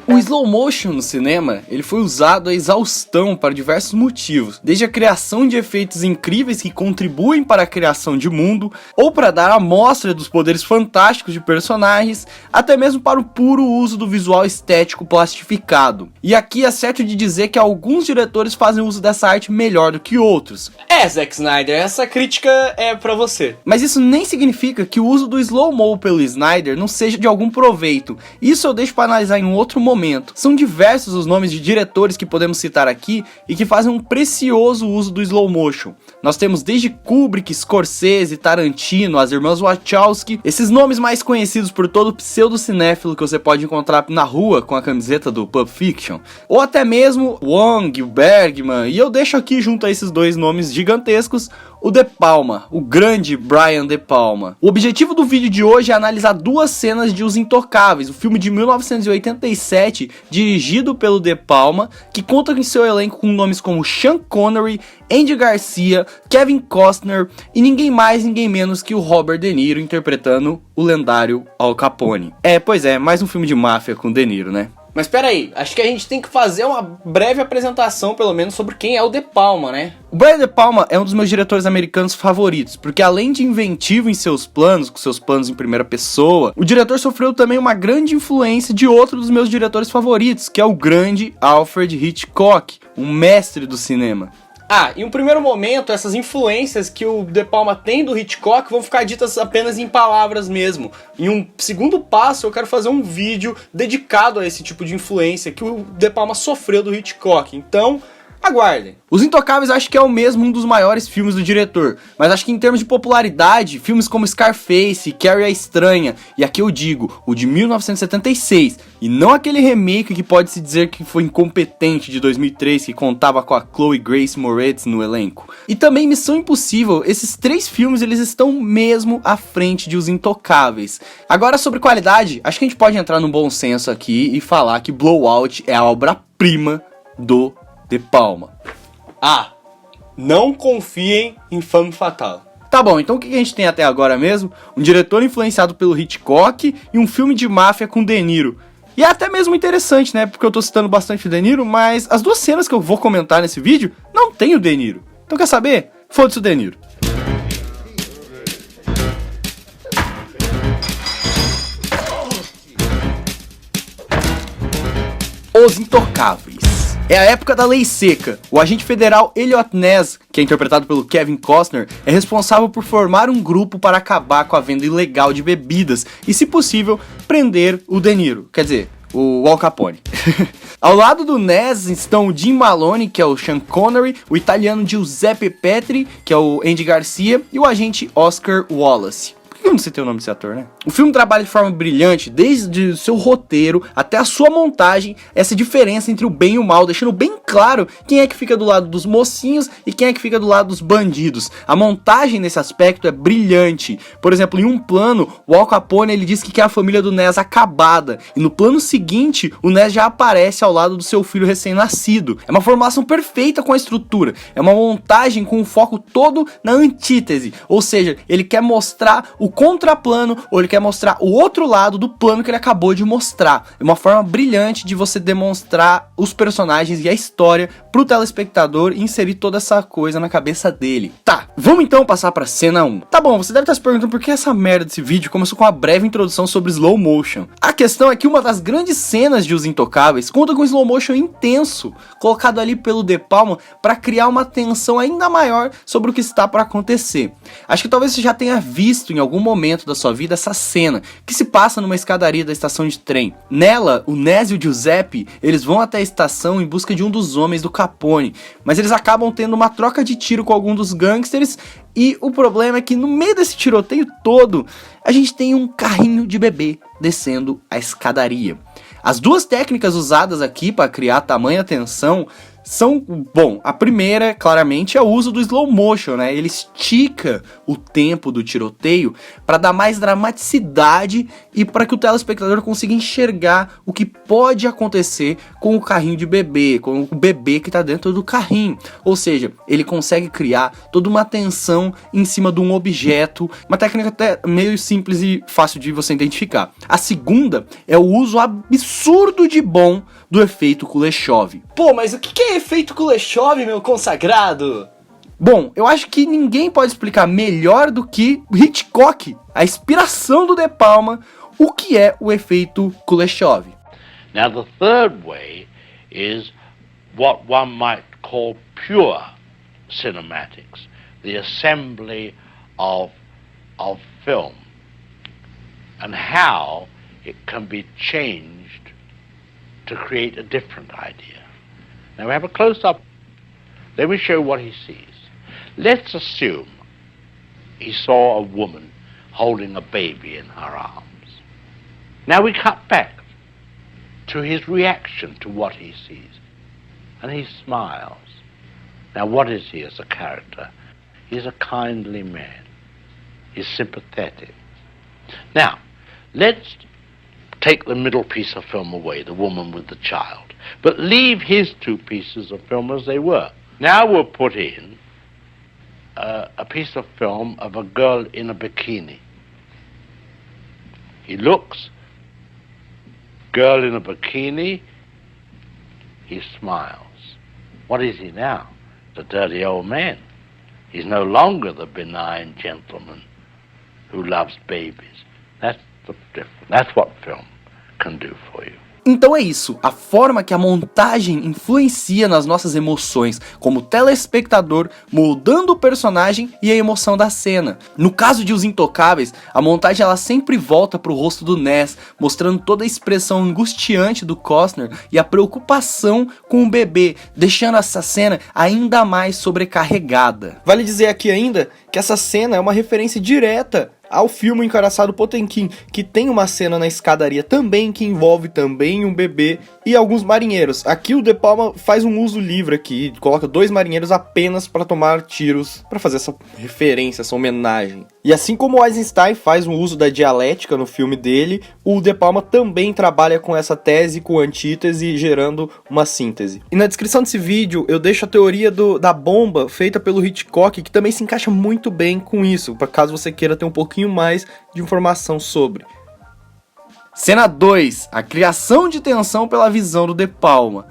O slow motion no cinema, ele foi usado a exaustão para diversos motivos, desde a criação de efeitos incríveis que contribuem para a criação de mundo, ou para dar amostra dos poderes fantásticos de personagens, até mesmo para o puro uso do visual estético plastificado. E aqui é certo de dizer que alguns diretores fazem uso dessa arte melhor do que outros. Zack Snyder, essa crítica é pra você. Mas isso nem significa que o uso do slow-mo pelo Snyder não seja de algum proveito. Isso eu deixo para analisar em um outro momento. São diversos os nomes de diretores que podemos citar aqui e que fazem um precioso uso do slow motion. Nós temos desde Kubrick, Scorsese, Tarantino, as irmãs Wachowski, esses nomes mais conhecidos por todo pseudo-cinéfilo que você pode encontrar na rua com a camiseta do Pulp Fiction, ou até mesmo Wong, o Bergman, e eu deixo aqui junto a esses dois nomes gigantescos o De Palma, o grande Brian De Palma. O objetivo do vídeo de hoje é analisar duas cenas de Os Intocáveis, o filme de 1987, dirigido pelo De Palma, que conta com seu elenco com nomes como Sean Connery, Andy Garcia, Kevin Costner e ninguém mais, ninguém menos que o Robert De Niro interpretando o lendário Al Capone. Pois é, mais um filme de máfia com De Niro, né? Mas peraí, acho que a gente tem que fazer uma breve apresentação, pelo menos, sobre quem é o De Palma, né? O Brian De Palma é um dos meus diretores americanos favoritos, porque além de inventivo em seus planos, com seus planos em primeira pessoa, o diretor sofreu também uma grande influência de outro dos meus diretores favoritos, que é o grande Alfred Hitchcock, um mestre do cinema. Em um primeiro momento, essas influências que o De Palma tem do Hitchcock vão ficar ditas apenas em palavras mesmo. Em um segundo passo, eu quero fazer um vídeo dedicado a esse tipo de influência que o De Palma sofreu do Hitchcock. Então, aguardem. Os Intocáveis acho que é o mesmo um dos maiores filmes do diretor, mas acho que em termos de popularidade, filmes como Scarface, Carrie a Estranha, e aqui eu digo, o de 1976, e não aquele remake que pode se dizer que foi incompetente de 2003, que contava com a Chloe Grace Moretz no elenco. E também Missão Impossível, esses três filmes eles estão mesmo à frente de Os Intocáveis. Agora sobre qualidade, acho que a gente pode entrar num bom senso aqui e falar que Blowout é a obra-prima do De Palma. Não confiem em Femme Fatale. Tá bom, então o que a gente tem até agora mesmo? Um diretor influenciado pelo Hitchcock e um filme de máfia com De Niro. E é até mesmo interessante, né? Porque eu tô citando bastante o De Niro, mas as duas cenas que eu vou comentar nesse vídeo não tem o De Niro. Então quer saber? Foda-se o De Niro. Os Intocáveis. É a época da lei seca. O agente federal Elliot Ness, que é interpretado pelo Kevin Costner, é responsável por formar um grupo para acabar com a venda ilegal de bebidas e, se possível, prender o De Niro, quer dizer, o Al Capone. Ao lado do Ness estão o Jim Maloney, que é o Sean Connery, o italiano Giuseppe Petri, que é o Andy Garcia, e o agente Oscar Wallace. Por que eu não citei o nome desse ator, né? O filme trabalha de forma brilhante, desde o seu roteiro até a sua montagem, essa diferença entre o bem e o mal, deixando bem claro quem é que fica do lado dos mocinhos e quem é que fica do lado dos bandidos. A montagem nesse aspecto é brilhante. Por exemplo, em um plano, o Al Capone ele diz que quer a família do Ness acabada, e no plano seguinte, o Ness já aparece ao lado do seu filho recém-nascido. É uma formação perfeita com a estrutura, é uma montagem com o foco todo na antítese, ou seja, ele quer mostrar o contraplano, ou ele quer mostrar o outro lado do plano que ele acabou de mostrar. É uma forma brilhante de você demonstrar os personagens e a história pro telespectador e inserir toda essa coisa na cabeça dele. Tá, vamos então passar pra cena 1. Tá bom, você deve estar se perguntando por que essa merda desse vídeo começou com uma breve introdução sobre slow motion. A questão é que uma das grandes cenas de Os Intocáveis conta com slow motion intenso, colocado ali pelo De Palma para criar uma tensão ainda maior sobre o que está para acontecer. Acho que talvez você já tenha visto em algum momento da sua vida essa cena, que se passa numa escadaria da estação de trem. Nela, o Ness e o Giuseppe, eles vão até a estação em busca de um dos homens do Capone, mas eles acabam tendo uma troca de tiro com algum dos gangsters, e o problema é que no meio desse tiroteio todo, a gente tem um carrinho de bebê descendo a escadaria. As duas técnicas usadas aqui para criar tamanha tensão são, bom, a primeira, claramente, é o uso do slow motion, né? Ele estica o tempo do tiroteio para dar mais dramaticidade e para que o telespectador consiga enxergar o que pode acontecer com o carrinho de bebê, com o bebê que tá dentro do carrinho. Ou seja, ele consegue criar toda uma tensão em cima de um objeto, uma técnica até meio simples e fácil de você identificar. A segunda é o uso absurdo de bom do efeito Kuleshov. Pô, mas o que é efeito Kuleshov, meu consagrado? Bom, eu acho que ninguém pode explicar melhor do que Hitchcock, a inspiração do De Palma, o que é o efeito Kuleshov. Now the third way is what one might call pure cinematics, the assembly of film, and how it can be changed to create a different idea. Now we have a close-up. Let me show what he sees. Let's assume he saw a woman holding a baby in her arms. Now we cut back to his reaction to what he sees. And he smiles. Now what is he as a character? He's a kindly man. He's sympathetic. Now, let's take the middle piece of film away, the woman with the child, but leave his two pieces of film as they were. Now we'll put in a piece of film of a girl in a bikini. He looks, girl in a bikini, he smiles. What is he now? The dirty old man. He's no longer the benign gentleman who loves babies. That's the difference. That's what film can do for you. Então é isso, a forma que a montagem influencia nas nossas emoções como telespectador, moldando o personagem e a emoção da cena. No caso de Os Intocáveis, a montagem ela sempre volta para o rosto do Ness, mostrando toda a expressão angustiante do Costner e a preocupação com o bebê, deixando essa cena ainda mais sobrecarregada. Vale dizer aqui ainda que essa cena é uma referência direta ao filme Encoraçado Potemkin, que tem uma cena na escadaria também, que envolve também um bebê e alguns marinheiros. Aqui o De Palma faz um uso livre aqui, coloca 2 marinheiros apenas para tomar tiros, para fazer essa referência, essa homenagem. E assim como o Eisenstein faz um uso da dialética no filme dele, o De Palma também trabalha com essa tese, com antítese, gerando uma síntese. E na descrição desse vídeo eu deixo a teoria da bomba feita pelo Hitchcock, que também se encaixa muito bem com isso, para caso você queira ter um pouquinho mais de informação sobre. Cena 2, a criação de tensão pela visão do De Palma.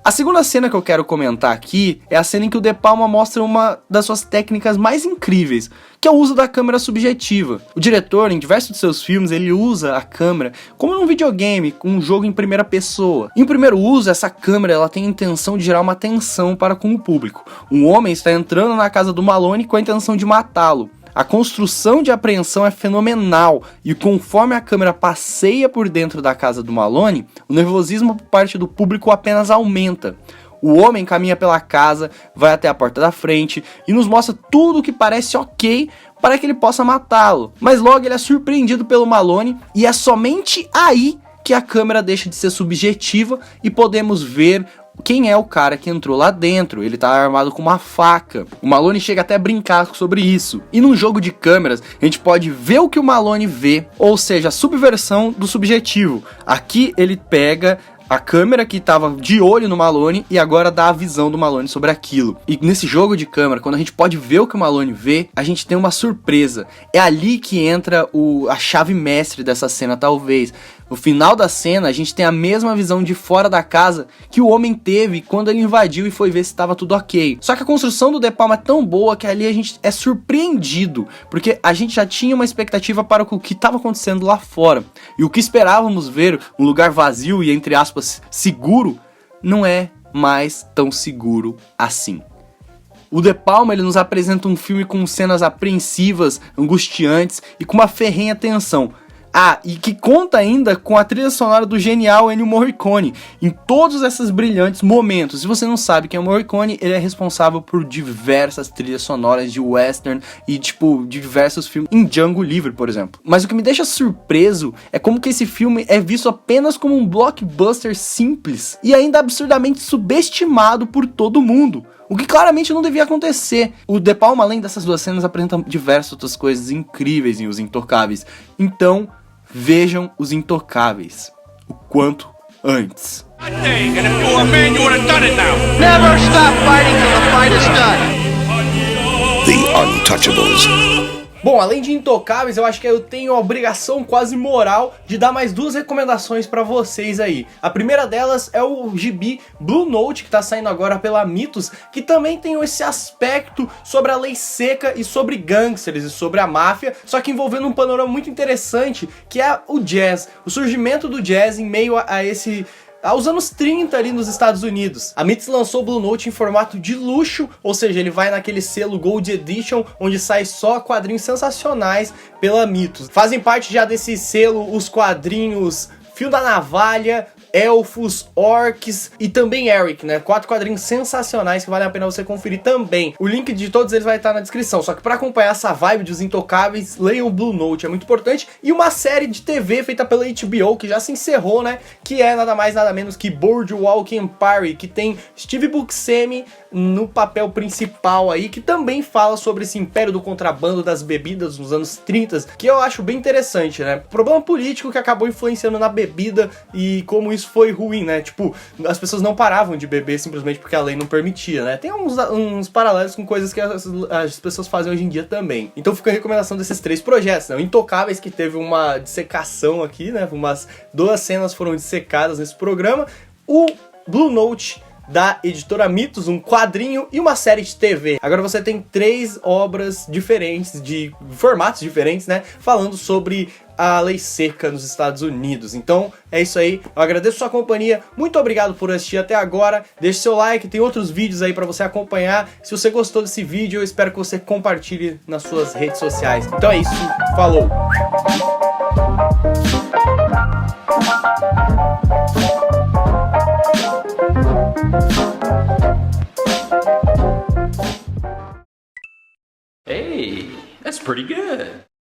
A segunda cena que eu quero comentar aqui é a cena em que o De Palma mostra uma das suas técnicas mais incríveis, que é o uso da câmera subjetiva. O diretor, em diversos de seus filmes, ele usa a câmera como num videogame, um jogo em primeira pessoa. Em primeiro uso, essa câmera ela tem a intenção de gerar uma tensão para com o público. Um homem está entrando na casa do Malone com a intenção de matá-lo. A construção de apreensão é fenomenal e conforme a câmera passeia por dentro da casa do Malone, o nervosismo por parte do público apenas aumenta. O homem caminha pela casa, vai até a porta da frente e nos mostra tudo o que parece ok para que ele possa matá-lo. Mas logo ele é surpreendido pelo Malone e é somente aí que a câmera deixa de ser subjetiva e podemos ver quem é o cara que entrou lá dentro. Ele tá armado com uma faca. O Malone chega até a brincar sobre isso. E num jogo de câmeras, a gente pode ver o que o Malone vê, ou seja, a subversão do subjetivo. Aqui ele pega a câmera que estava de olho no Malone e agora dá a visão do Malone sobre aquilo. E nesse jogo de câmera, quando a gente pode ver o que o Malone vê, a gente tem uma surpresa. É ali que entra a chave mestre dessa cena, talvez. No final da cena, a gente tem a mesma visão de fora da casa que o homem teve quando ele invadiu e foi ver se estava tudo ok. Só que a construção do De Palma é tão boa que ali a gente é surpreendido, porque a gente já tinha uma expectativa para o que estava acontecendo lá fora. E o que esperávamos ver, um lugar vazio e, entre aspas, seguro, não é mais tão seguro assim. O De Palma ele nos apresenta um filme com cenas apreensivas, angustiantes e com uma ferrenha tensão. Ah, e que conta ainda com a trilha sonora do genial Ennio Morricone em todos esses brilhantes momentos. Se você não sabe quem é o Morricone, ele é responsável por diversas trilhas sonoras de western e tipo de diversos filmes, em Django Livre, por exemplo. Mas o que me deixa surpreso é como que esse filme é visto apenas como um blockbuster simples e ainda absurdamente subestimado por todo mundo. O que claramente não devia acontecer. O De Palma, além dessas duas cenas, apresenta diversas outras coisas incríveis em Os Intocáveis. Então, vejam Os Intocáveis o quanto antes. Never stop fighting till the fight is done. The Untouchables. Bom, além de Intocáveis, eu acho que eu tenho a obrigação quase moral de dar mais duas recomendações pra vocês aí. A primeira delas é o gibi Blue Note, que tá saindo agora pela Mitos, que também tem esse aspecto sobre a lei seca e sobre gangsters e sobre a máfia, só que envolvendo um panorama muito interessante, que é o jazz, o surgimento do jazz em meio aos anos 30 ali nos Estados Unidos. A Mitos lançou o Blue Note em formato de luxo, ou seja, ele vai naquele selo Gold Edition, onde sai só quadrinhos sensacionais pela Mitos. Fazem parte já desse selo os quadrinhos Fio da Navalha, Elfos, Orcs e também Eric, né? 4 quadrinhos sensacionais que vale a pena você conferir também. O link de todos eles vai estar na descrição, só que para acompanhar essa vibe dos Intocáveis, leiam o Blue Note, é muito importante. E uma série de TV feita pela HBO, que já se encerrou, né? Que é nada mais nada menos que Boardwalk Empire, que tem Steve Buscemi no papel principal aí, que também fala sobre esse império do contrabando das bebidas nos anos 30, que eu acho bem interessante, né? Problema político que acabou influenciando na bebida e como isso foi ruim, né? Tipo, as pessoas não paravam de beber simplesmente porque a lei não permitia, né? Tem uns paralelos com coisas que as pessoas fazem hoje em dia também. Então fica a recomendação desses 3 projetos, né? O Intocáveis, que teve uma dissecação aqui, né? Umas 2 cenas foram dissecadas nesse programa. O Blue Note, da editora Mitos, um quadrinho e uma série de TV. Agora você tem 3 obras diferentes, de formatos diferentes, né? Falando sobre a lei seca nos Estados Unidos. Então é isso aí, eu agradeço sua companhia, muito obrigado por assistir até agora, deixe seu like, tem outros vídeos aí pra você acompanhar. Se você gostou desse vídeo, eu espero que você compartilhe nas suas redes sociais. Então é isso, falou!